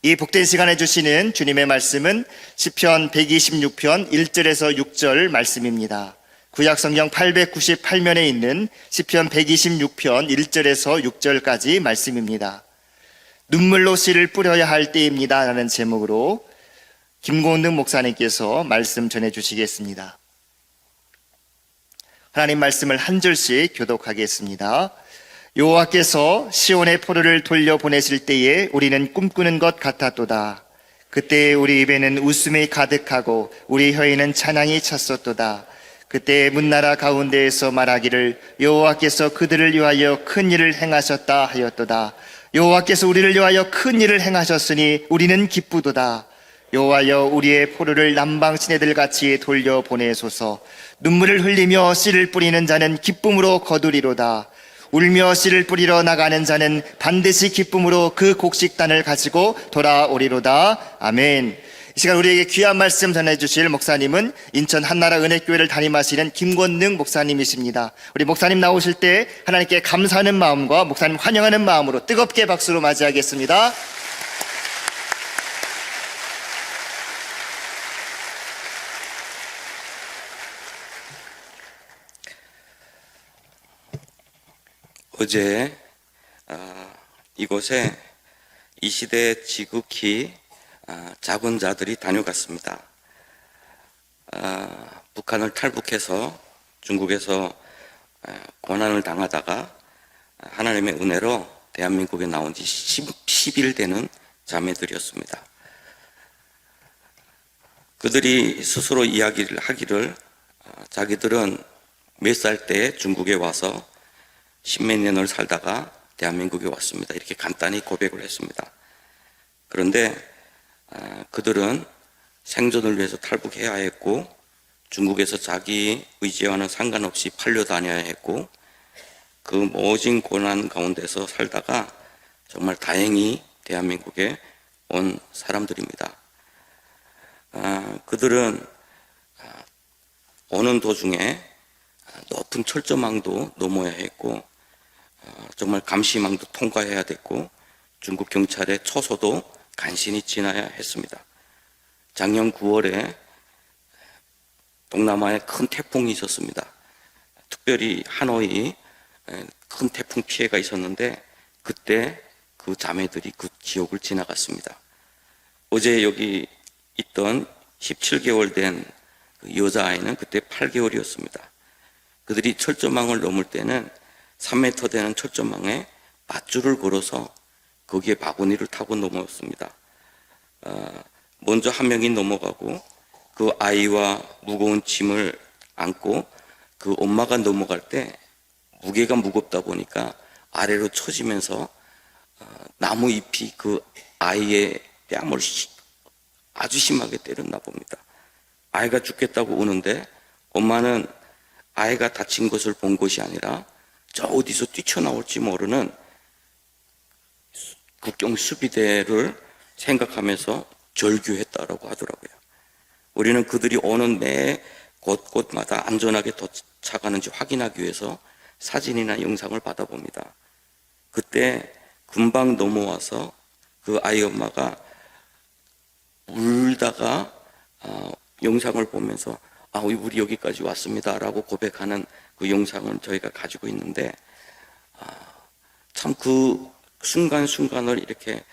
이 복된 시간에 주시는 주님의 말씀은 시편 126편 1절에서 6절 말씀입니다. 구약성경 898면에 있는 시편 126편 1절에서 6절까지 말씀입니다. 눈물로 씨를 뿌려야 할 때입니다 라는 제목으로 김고은등 목사님께서 말씀 전해주시겠습니다. 하나님 말씀을 한 절씩 교독하겠습니다. 여호와께서 시온의 포로를 돌려보내실 때에 우리는 꿈꾸는 것 같았도다. 그때 우리 입에는 웃음이 가득하고 우리 혀에는 찬양이 찼었도다. 그때 문나라 가운데에서 말하기를 여호와께서 그들을 위하여 큰 일을 행하셨다 하였도다. 여호와께서 우리를 위하여 큰 일을 행하셨으니 우리는 기쁘도다. 여호와여 우리의 포로를 남방 시내들같이 돌려보내소서. 눈물을 흘리며 씨를 뿌리는 자는 기쁨으로 거두리로다. 울며 씨를 뿌리러 나가는 자는 반드시 기쁨으로 그 곡식단을 가지고 돌아오리로다. 아멘. 이 시간 우리에게 귀한 말씀 전해주실 목사님은 인천 한나라 은혜교회를 담임하시는 김권능 목사님이십니다. 우리 목사님 나오실 때 하나님께 감사하는 마음과 목사님 환영하는 마음으로 뜨겁게 박수로 맞이하겠습니다. 어제 이곳에 이 시대에 지극히 작은 자들이 다녀갔습니다. 북한을 탈북해서 중국에서 고난을 당하다가 하나님의 은혜로 대한민국에 나온 지 10일 되는 자매들이었습니다. 그들이 스스로 이야기를 하기를 자기들은 몇 살 때 중국에 와서 십몇 년을 살다가 대한민국에 왔습니다. 이렇게 간단히 고백을 했습니다. 그런데 그들은 생존을 위해서 탈북해야 했고 중국에서 자기 의지와는 상관없이 팔려다녀야 했고 그 모진 고난 가운데서 살다가 정말 다행히 대한민국에 온 사람들입니다. 그들은 오는 도중에 높은 철조망도 넘어야 했고 정말 감시망도 통과해야 됐고 중국 경찰의 초소도 간신히 지나야 했습니다. 작년 9월에 동남아에 큰 태풍이 있었습니다. 특별히 하노이 큰 태풍 피해가 있었는데 그때 그 자매들이 그 지역을 지나갔습니다. 어제 여기 있던 17개월 된 여자아이는 그때 8개월이었습니다. 그들이 철조망을 넘을 때는 3m 되는 철조망에 밧줄을 걸어서 거기에 바구니를 타고 넘었습니다. 먼저 한 명이 넘어가고 그 아이와 무거운 짐을 안고 그 엄마가 넘어갈 때 무게가 무겁다 보니까 아래로 처지면서 나무 잎이 그 아이의 뺨을 아주 심하게 때렸나 봅니다. 아이가 죽겠다고 우는데 엄마는 아이가 다친 것을 본 것이 아니라 저 어디서 뛰쳐나올지 모르는 국경 수비대를 생각하면서 절규했다라고 하더라고요. 우리는 그들이 오는 매 곳곳마다 안전하게 도착하는지 확인하기 위해서 사진이나 영상을 받아봅니다. 그때 금방 넘어와서 그 아이 엄마가 울다가 영상을 보면서 우리 여기까지 왔습니다 라고 고백하는 그 영상을 저희가 가지고 있는데 참 그 순간순간을 이렇게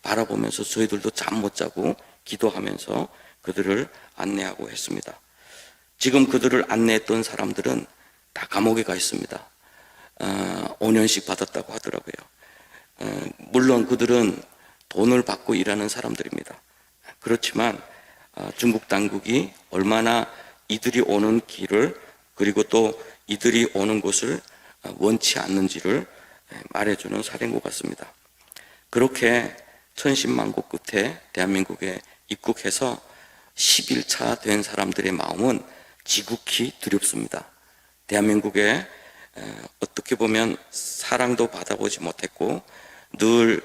바라보면서 저희들도 잠 못 자고 기도하면서 그들을 안내하고 했습니다. 지금 그들을 안내했던 사람들은 다 감옥에 가 있습니다. 5년씩 받았다고 하더라고요. 물론 그들은 돈을 받고 일하는 사람들입니다. 그렇지만 중국 당국이 얼마나 이들이 오는 길을 그리고 또 이들이 오는 곳을 원치 않는지를 말해주는 사례인 것 같습니다. 그렇게 천신만고 끝에 대한민국에 입국해서 10일차 된 사람들의 마음은 지극히 두렵습니다. 대한민국에 어떻게 보면 사랑도 받아보지 못했고 늘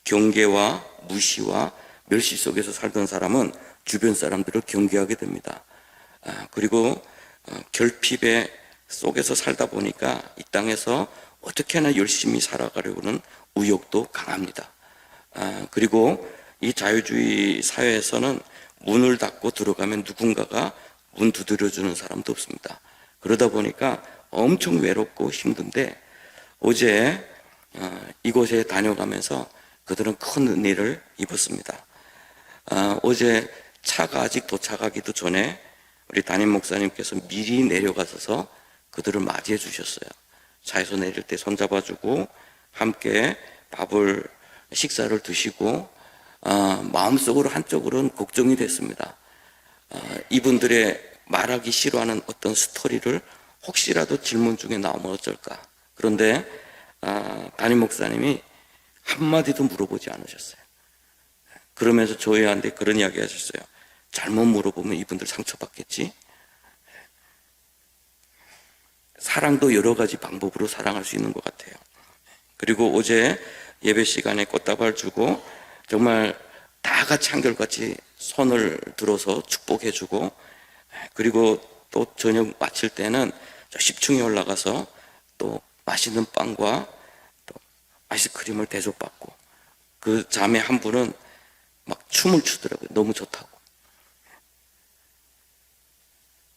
경계와 무시와 멸시 속에서 살던 사람은 주변 사람들을 경계하게 됩니다. 그리고 결핍의 속에서 살다 보니까 이 땅에서 어떻게나 열심히 살아가려고는 의욕도 강합니다. 그리고 이 자유주의 사회에서는 문을 닫고 들어가면 누군가가 문 두드려주는 사람도 없습니다. 그러다 보니까 엄청 외롭고 힘든데 어제 이곳에 다녀가면서 그들은 큰 은혜를 입었습니다. 어제 차가 아직 도착하기도 전에 우리 담임 목사님께서 미리 내려가셔서 그들을 맞이해 주셨어요. 차에서 내릴 때 손잡아주고 함께 식사를 드시고 마음속으로 한쪽으로는 걱정이 됐습니다. 이분들의 말하기 싫어하는 어떤 스토리를 혹시라도 질문 중에 나오면 어쩔까. 그런데 담임 목사님이 한마디도 물어보지 않으셨어요. 그러면서 저희한테 그런 이야기 하셨어요. 잘못 물어보면 이분들 상처받겠지. 사랑도 여러 가지 방법으로 사랑할 수 있는 것 같아요. 그리고 어제 예배 시간에 꽃다발 주고 정말 다 같이 한결같이 손을 들어서 축복해주고, 그리고 또 저녁 마칠 때는 저 10층에 올라가서 또 맛있는 빵과 또 아이스크림을 대접받고, 그 자매 한 분은 막 춤을 추더라고요. 너무 좋다고.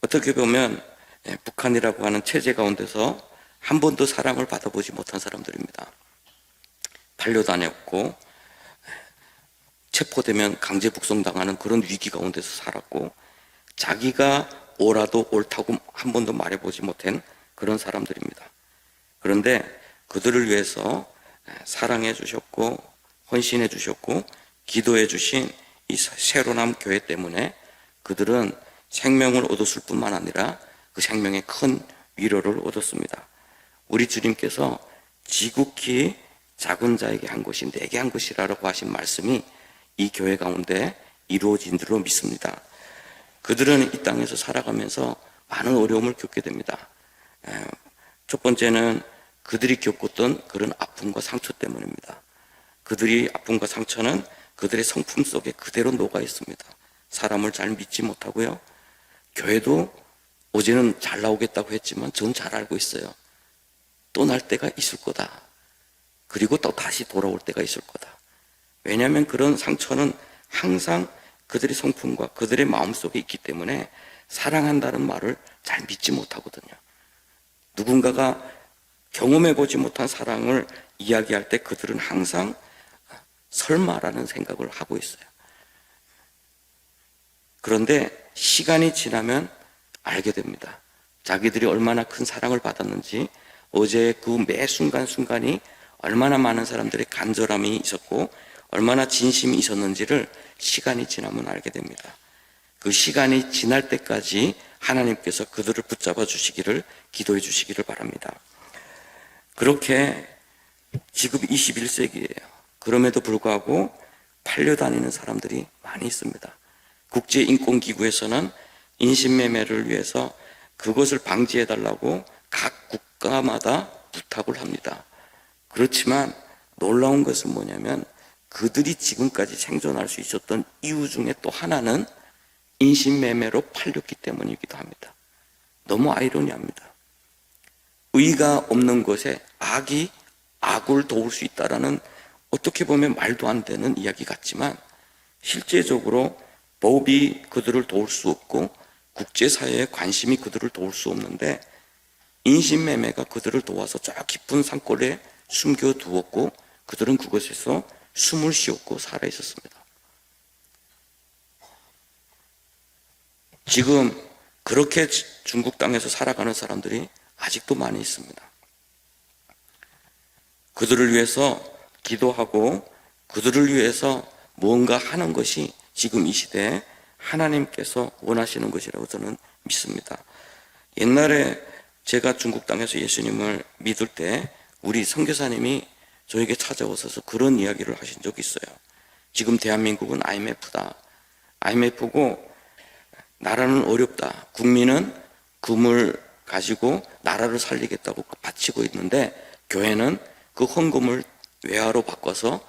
어떻게 보면 북한이라고 하는 체제 가운데서 한 번도 사랑을 받아보지 못한 사람들입니다. 팔려다녔고 체포되면 강제 북송당하는 그런 위기 가운데서 살았고, 자기가 옳아도 옳다고 한 번도 말해보지 못한 그런 사람들입니다. 그런데 그들을 위해서 사랑해 주셨고 헌신해 주셨고 기도해 주신 이 새로남 교회 때문에 그들은 생명을 얻었을 뿐만 아니라 그 생명의 큰 위로를 얻었습니다. 우리 주님께서 지극히 작은 자에게 한 것이 내게 한 것이라고 하신 말씀이 이 교회 가운데 이루어진 줄로 믿습니다. 그들은 이 땅에서 살아가면서 많은 어려움을 겪게 됩니다. 첫 번째는 그들이 겪었던 그런 아픔과 상처 때문입니다. 그들이 아픔과 상처는 그들의 성품 속에 그대로 녹아 있습니다. 사람을 잘 믿지 못하고요. 교회도 어제는 잘 나오겠다고 했지만 전 잘 알고 있어요. 또 날 때가 있을 거다. 그리고 또 다시 돌아올 때가 있을 거다. 왜냐하면 그런 상처는 항상 그들의 성품과 그들의 마음속에 있기 때문에 사랑한다는 말을 잘 믿지 못하거든요. 누군가가 경험해보지 못한 사랑을 이야기할 때 그들은 항상 설마라는 생각을 하고 있어요. 그런데 시간이 지나면 알게 됩니다. 자기들이 얼마나 큰 사랑을 받았는지, 어제 그 매 순간순간이 얼마나 많은 사람들의 간절함이 있었고 얼마나 진심이 있었는지를 시간이 지나면 알게 됩니다. 그 시간이 지날 때까지 하나님께서 그들을 붙잡아 주시기를 기도해 주시기를 바랍니다. 그렇게 지금 21세기예요. 그럼에도 불구하고 팔려다니는 사람들이 많이 있습니다. 국제인권기구에서는 인신매매를 위해서 그것을 방지해달라고 각 국가마다 부탁을 합니다. 그렇지만 놀라운 것은 뭐냐면 그들이 지금까지 생존할 수 있었던 이유 중에 또 하나는 인신매매로 팔렸기 때문이기도 합니다. 너무 아이러니합니다. 의가 없는 것에 악이 악을 도울 수 있다라는, 어떻게 보면 말도 안 되는 이야기 같지만 실제적으로 법이 그들을 도울 수 없고 국제사회의 관심이 그들을 도울 수 없는데 인신매매가 그들을 도와서 저 깊은 산골에 숨겨두었고 그들은 그것에서 숨을 쉬었고 살아 있었습니다. 지금 그렇게 중국 땅에서 살아가는 사람들이 아직도 많이 있습니다. 그들을 위해서 기도하고 그들을 위해서 무언가 하는 것이 지금 이 시대에 하나님께서 원하시는 것이라고 저는 믿습니다. 옛날에 제가 중국 땅에서 예수님을 믿을 때 우리 선교사님이 저에게 찾아오셔서 그런 이야기를 하신 적이 있어요. 지금 대한민국은 IMF다. IMF고 나라는 어렵다. 국민은 금을 가지고 나라를 살리겠다고 바치고 있는데 교회는 그 헌금을 외화로 바꿔서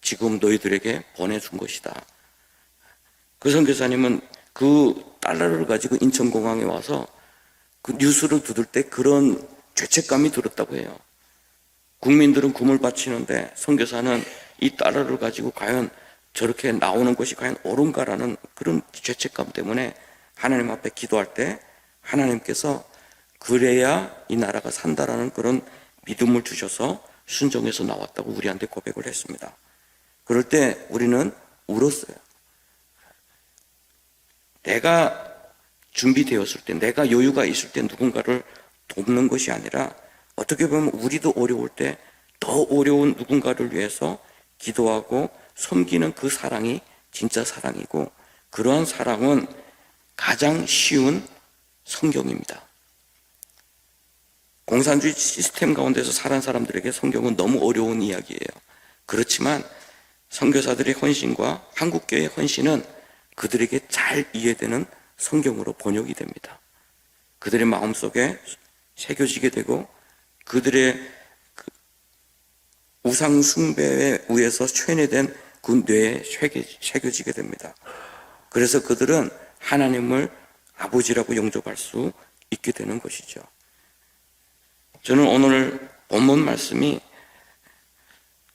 지금 너희들에게 보내준 것이다. 그 선교사님은 그 달러를 가지고 인천공항에 와서 그 뉴스를 들을 때 그런 죄책감이 들었다고 해요. 국민들은 금을 바치는데 선교사는 이 달러를 가지고 과연 저렇게 나오는 것이 과연 옳은가라는 그런 죄책감 때문에 하나님 앞에 기도할 때 하나님께서 그래야 이 나라가 산다라는 그런 믿음을 주셔서 순종해서 나왔다고 우리한테 고백을 했습니다. 그럴 때 우리는 울었어요. 내가 준비되었을 때, 내가 여유가 있을 때 누군가를 돕는 것이 아니라 어떻게 보면 우리도 어려울 때 더 어려운 누군가를 위해서 기도하고 섬기는 그 사랑이 진짜 사랑이고, 그러한 사랑은 가장 쉬운 성경입니다. 공산주의 시스템 가운데서 살아온 사람들에게 성경은 너무 어려운 이야기예요. 그렇지만 선교사들의 헌신과 한국교회의 헌신은 그들에게 잘 이해되는 성경으로 번역이 됩니다. 그들의 마음속에 새겨지게 되고 그들의 우상 숭배에 의해서 쇠뇌된 그 뇌에 새겨지게 됩니다. 그래서 그들은 하나님을 아버지라고 영접할 수 있게 되는 것이죠. 저는 오늘 본문 말씀이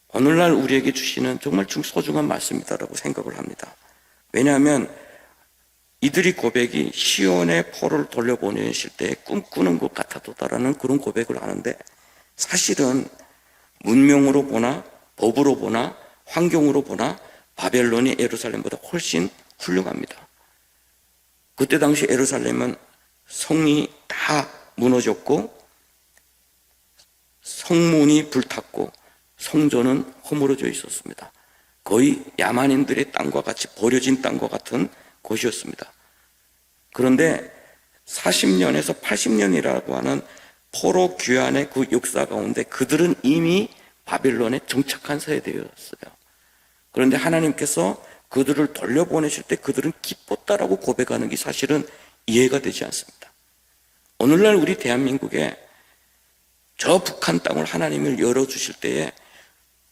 오늘날 우리에게 주시는 정말 소중한 말씀이다라고 생각을 합니다. 왜냐하면 이들이 고백이 시온의 포로를 돌려보내실 때 꿈꾸는 것 같았다라는 그런 고백을 하는데, 사실은 문명으로 보나 법으로 보나 환경으로 보나 바벨론이 예루살렘보다 훨씬 훌륭합니다. 그때 당시 예루살렘은 성이 다 무너졌고 성문이 불탔고 성전은 허물어져 있었습니다. 거의 야만인들의 땅과 같이 버려진 땅과 같은 곳이었습니다. 그런데 40년에서 80년이라고 하는 포로 귀환의 그 역사 가운데 그들은 이미 바벨론에 정착한 세대였어요. 그런데 하나님께서 그들을 돌려보내실 때 그들은 기뻤다라고 고백하는 게 사실은 이해가 되지 않습니다. 오늘날 우리 대한민국에 저 북한 땅을 하나님을 열어주실 때에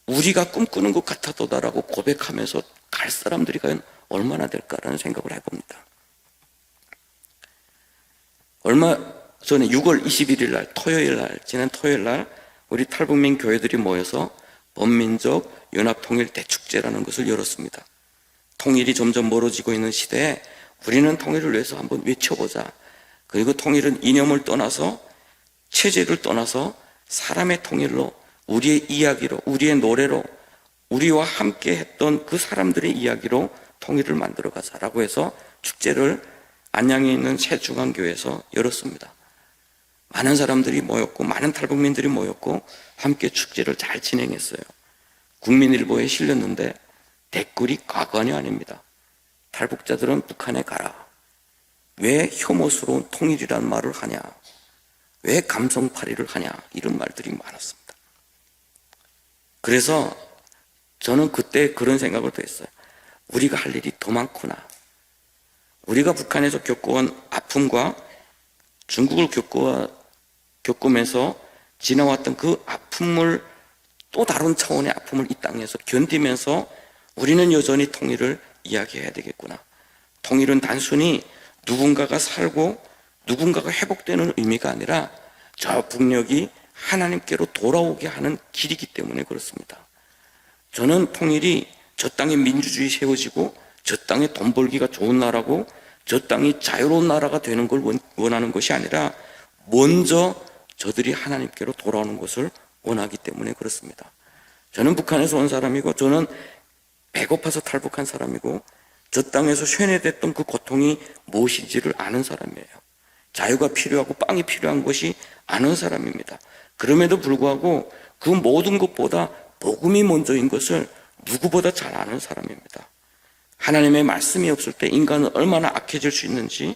우리가 꿈꾸는 것 같았도다라고 고백하면서 갈 사람들이 과연 얼마나 될까라는 생각을 해봅니다. 얼마 전에 6월 21일 날 지난 토요일 날 우리 탈북민 교회들이 모여서 범민족 연합통일 대축제라는 것을 열었습니다. 통일이 점점 멀어지고 있는 시대에 우리는 통일을 위해서 한번 외쳐보자. 그리고 통일은 이념을 떠나서 체제를 떠나서 사람의 통일로, 우리의 이야기로, 우리의 노래로, 우리와 함께 했던 그 사람들의 이야기로 통일을 만들어 가자라고 해서 축제를 안양에 있는 새중앙교회에서 열었습니다. 많은 사람들이 모였고 많은 탈북민들이 모였고 함께 축제를 잘 진행했어요. 국민일보에 실렸는데 댓글이 과관이 아닙니다. 탈북자들은 북한에 가라. 왜 혐오스러운 통일이란 말을 하냐? 왜 감성팔이를 하냐? 이런 말들이 많았습니다. 그래서 저는 그때 그런 생각을 또 했어요. 우리가 할 일이 더 많구나. 우리가 북한에서 겪어온 아픔과 중국을 겪으면서 지나왔던 그 아픔을, 또 다른 차원의 아픔을 이 땅에서 견디면서 우리는 여전히 통일을 이야기해야 되겠구나. 통일은 단순히 누군가가 살고 누군가가 회복되는 의미가 아니라 저 북녘이 하나님께로 돌아오게 하는 길이기 때문에 그렇습니다. 저는 통일이 저 땅에 민주주의 세워지고 저 땅에 돈 벌기가 좋은 나라고 저 땅이 자유로운 나라가 되는 걸 원하는 것이 아니라 먼저 저들이 하나님께로 돌아오는 것을 원하기 때문에 그렇습니다. 저는 북한에서 온 사람이고 저는 배고파서 탈북한 사람이고 저 땅에서 쇠뇌됐던 그 고통이 무엇인지를 아는 사람이에요. 자유가 필요하고 빵이 필요한 것이 아는 사람입니다. 그럼에도 불구하고 그 모든 것보다 복음이 먼저인 것을 누구보다 잘 아는 사람입니다. 하나님의 말씀이 없을 때 인간은 얼마나 악해질 수 있는지,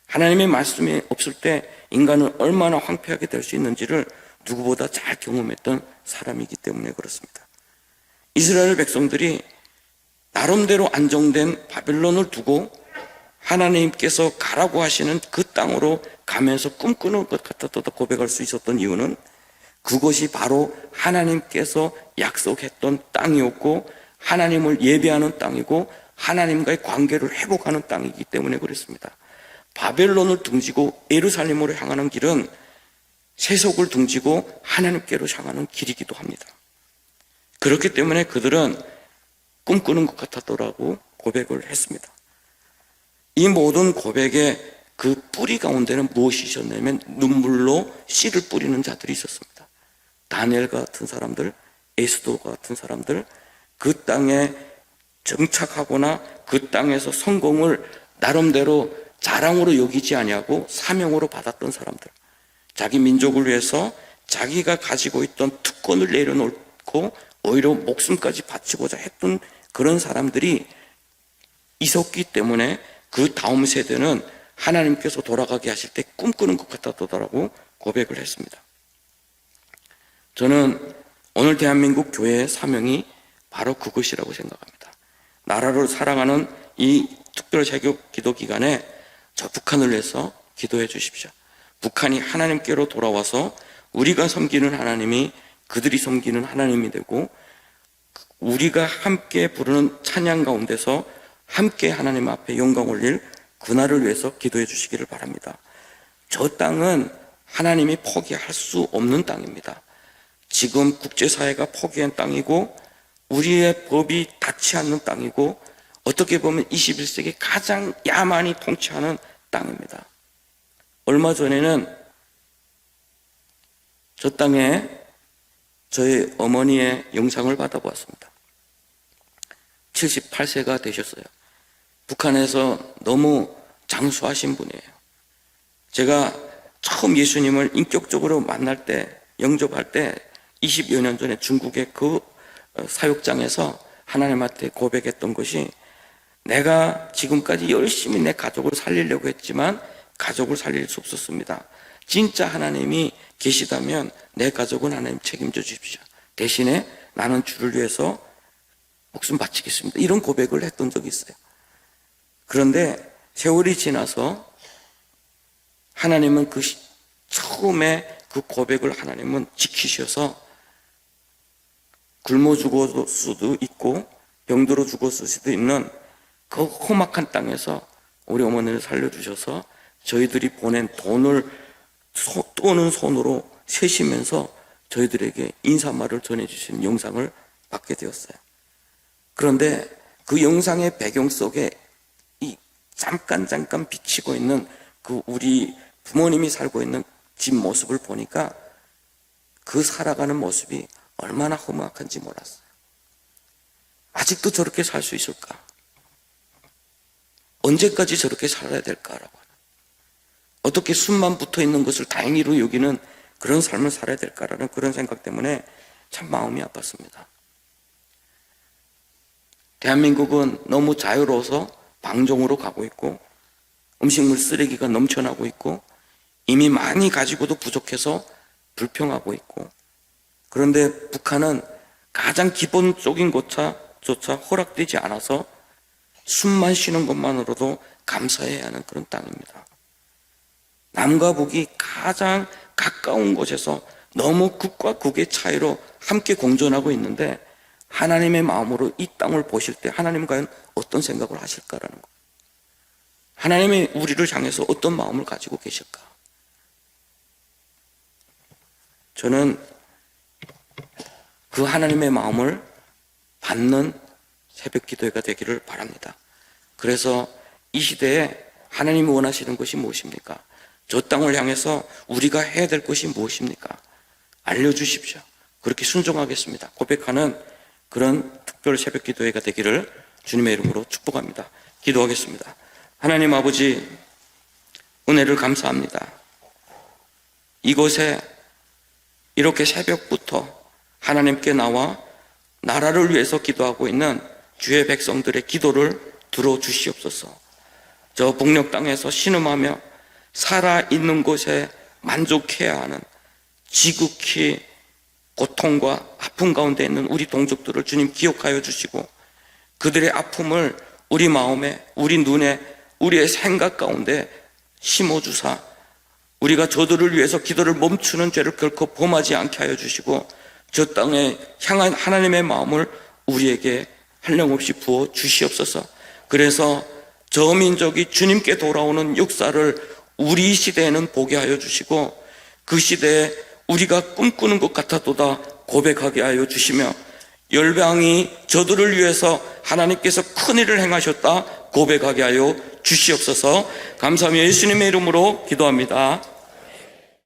하나님의 말씀이 없을 때 인간은 얼마나 황폐하게 될 수 있는지를 누구보다 잘 경험했던 사람이기 때문에 그렇습니다. 이스라엘 백성들이 나름대로 안정된 바벨론을 두고 하나님께서 가라고 하시는 그 땅으로 가면서 꿈꾸는 것 같았다 고백할 수 있었던 이유는 그것이 바로 하나님께서 약속했던 땅이었고 하나님을 예배하는 땅이고 하나님과의 관계를 회복하는 땅이기 때문에 그렇습니다. 바벨론을 등지고 예루살렘으로 향하는 길은 세속을 등지고 하나님께로 향하는 길이기도 합니다. 그렇기 때문에 그들은 꿈꾸는 것 같았더라고 고백을 했습니다. 이 모든 고백의 그 뿌리 가운데는 무엇이 있었냐면 눈물로 씨를 뿌리는 자들이 있었습니다. 다니엘 같은 사람들, 에스더 같은 사람들, 그 땅에 정착하거나 그 땅에서 성공을 나름대로 자랑으로 여기지 아니하고 사명으로 받았던 사람들, 자기 민족을 위해서 자기가 가지고 있던 특권을 내려놓고 오히려 목숨까지 바치고자 했던 그런 사람들이 있었기 때문에 그 다음 세대는 하나님께서 돌아가게 하실 때 꿈꾸는 것 같았더라고 고백을 했습니다. 저는 오늘 대한민국 교회의 사명이 바로 그것이라고 생각합니다. 나라를 사랑하는 이 특별 새벽 기도 기간에 저 북한을 위해서 기도해 주십시오. 북한이 하나님께로 돌아와서 우리가 섬기는 하나님이 그들이 섬기는 하나님이 되고 우리가 함께 부르는 찬양 가운데서 함께 하나님 앞에 영광 올릴 그날을 위해서 기도해 주시기를 바랍니다. 저 땅은 하나님이 포기할 수 없는 땅입니다. 지금 국제사회가 포기한 땅이고 우리의 법이 닿지 않는 땅이고 어떻게 보면 21세기 가장 야만이 통치하는 땅입니다. 얼마 전에는 저 땅에 저희 어머니의 영상을 받아보았습니다. 78세가 되셨어요. 북한에서 너무 장수하신 분이에요. 제가 처음 예수님을 인격적으로 만날 때, 영접할 때 20여 년 전에 중국의 그 사육장에서 하나님한테 고백했던 것이 내가 지금까지 열심히 내 가족을 살리려고 했지만 가족을 살릴 수 없었습니다. 진짜 하나님이 계시다면 내 가족은 하나님 책임져 주십시오. 대신에 나는 주를 위해서 목숨 바치겠습니다. 이런 고백을 했던 적이 있어요. 그런데 세월이 지나서 하나님은 그 처음에 그 고백을 하나님은 지키셔서 굶어 죽을 수도 있고 병들어 죽었을 수도 있는 그 험악한 땅에서 우리 어머니를 살려주셔서 저희들이 보낸 돈을 떠는 손으로 세시면서 저희들에게 인사말을 전해주신 영상을 받게 되었어요. 그런데 그 영상의 배경 속에 이 잠깐 비치고 있는 그 우리 부모님이 살고 있는 집 모습을 보니까 그 살아가는 모습이 얼마나 험악한지 몰랐어요. 아직도 저렇게 살 수 있을까? 언제까지 저렇게 살아야 될까라고. 어떻게 숨만 붙어 있는 것을 다행히로 여기는 그런 삶을 살아야 될까라는 그런 생각 때문에 참 마음이 아팠습니다. 대한민국은 너무 자유로워서 방종으로 가고 있고 음식물 쓰레기가 넘쳐나고 있고 이미 많이 가지고도 부족해서 불평하고 있고 그런데 북한은 가장 기본적인 것조차 허락되지 않아서 숨만 쉬는 것만으로도 감사해야 하는 그런 땅입니다. 남과 북이 가장 가까운 곳에서 너무 극과 극의 차이로 함께 공존하고 있는데 하나님의 마음으로 이 땅을 보실 때 하나님은 과연 어떤 생각을 하실까라는 것. 하나님이 우리를 향해서 어떤 마음을 가지고 계실까? 저는 그 하나님의 마음을 받는 새벽 기도회가 되기를 바랍니다. 그래서 이 시대에 하나님이 원하시는 것이 무엇입니까? 저 땅을 향해서 우리가 해야 될 것이 무엇입니까? 알려주십시오. 그렇게 순종하겠습니다. 고백하는 그런 특별 새벽 기도회가 되기를 주님의 이름으로 축복합니다. 기도하겠습니다. 하나님 아버지, 은혜를 감사합니다. 이곳에 이렇게 새벽부터 하나님께 나와 나라를 위해서 기도하고 있는 주의 백성들의 기도를 들어주시옵소서. 저 북녘 땅에서 신음하며 살아있는 곳에 만족해야 하는 지극히 고통과 아픔 가운데 있는 우리 동족들을 주님 기억하여 주시고 그들의 아픔을 우리 마음에, 우리 눈에, 우리의 생각 가운데 심어주사 우리가 저들을 위해서 기도를 멈추는 죄를 결코 범하지 않게 하여 주시고 저 땅에 향한 하나님의 마음을 우리에게 한량없이 부어 주시옵소서. 그래서 저 민족이 주님께 돌아오는 역사를 우리 시대에는 보게 하여 주시고 그 시대에 우리가 꿈꾸는 것 같아도다 고백하게 하여 주시며 열방이 저들을 위해서 하나님께서 큰 일을 행하셨다 고백하게 하여 주시옵소서. 감사하며 예수님의 이름으로 기도합니다.